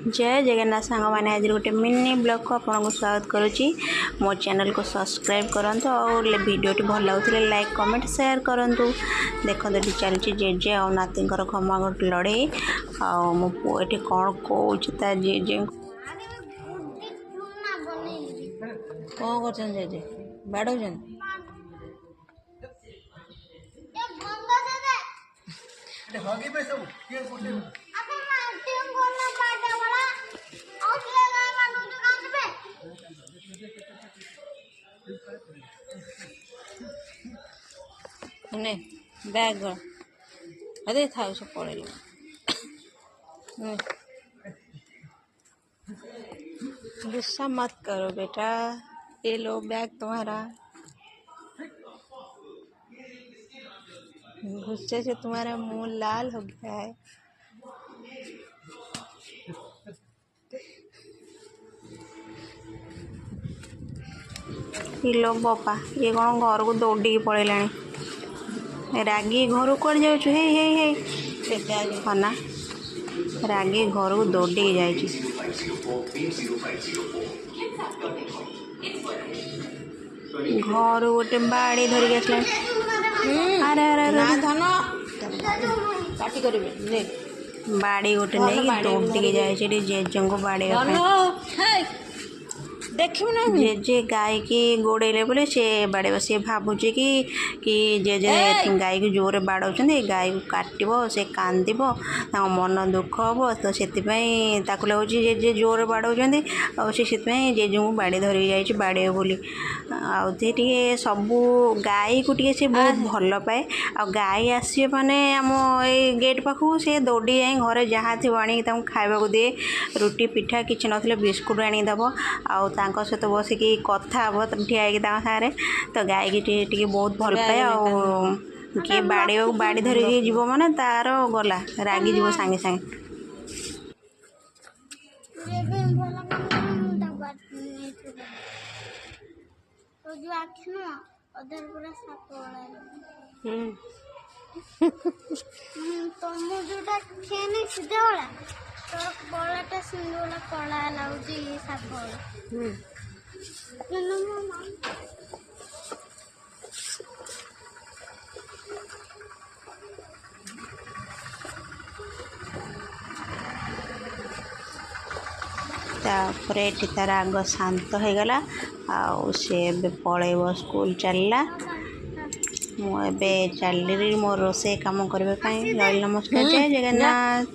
जय जगन्नाथ सांग मैंने आज गोटे मिनी ब्लॉग को आपको स्वागत करुच्ची मो चैनल को सब्सक्राइब करंतु और वीडियोटी भल लगुले लाइक कमेंट शेयर करंतु। देखो ये चलती जेजे और नाती घमाघट लड़े मो पुओ ये कौन कौन जेजे कौन कर जेजे बाड़ौ बैग अरे था सब पड़े गुस्सा मत करो बेटा, ये लो बैग तुम्हारा। गुस्से से तुम्हारा मुंह लाल हो गया है। ये लो बापा ये कौन घर को दौड़ी पड़ेला रागी घर को जाऊँ हे हे हे हाँ ना रागी घर को दौड़ी जा घर गोटे बाड़ी धरिक आस अरे अरे धन काटी कर बाड़ी गोटे नहीं दौड़ी जाए जेजे को बाड़ी देखिए ना जेजे गाय की गोड़े बोले सी बाड़े सी भावुचे कि जेजे गाय को जोर बाड़ौ गाय को काटो से कांद मन दुख हम तो से लगुच जेजे जोर बाड़ौ से जेजे को बाड़ी धरिक जाइए बाड़े बोली आए सबू गाय को टे सी बहुत भल पाए आ गाय आसे मैंने आम ये गेट पाखु से दौड़ी जाए घर जहाँ थी आनी खावा को दिए रुटी पिठा किसी ना बिस्कुट आनीदब आ सहित बसिकी कथा हम ठिया सारे तो गाय की बहुत भल पाए आ किए बाड़ी धरिकी जीव माने तार गला रागी जीव सांगे सांगे तुम जोटा खेने सीधे वाला तो बड़ाटा सिंगला कला लाउजी साफ वाला तापर ये तार आग शांत हो गला आे पलैब स्कूल चलला मुझे चल मो रोसे कम करने। नमस्कार जय जगन्नाथ।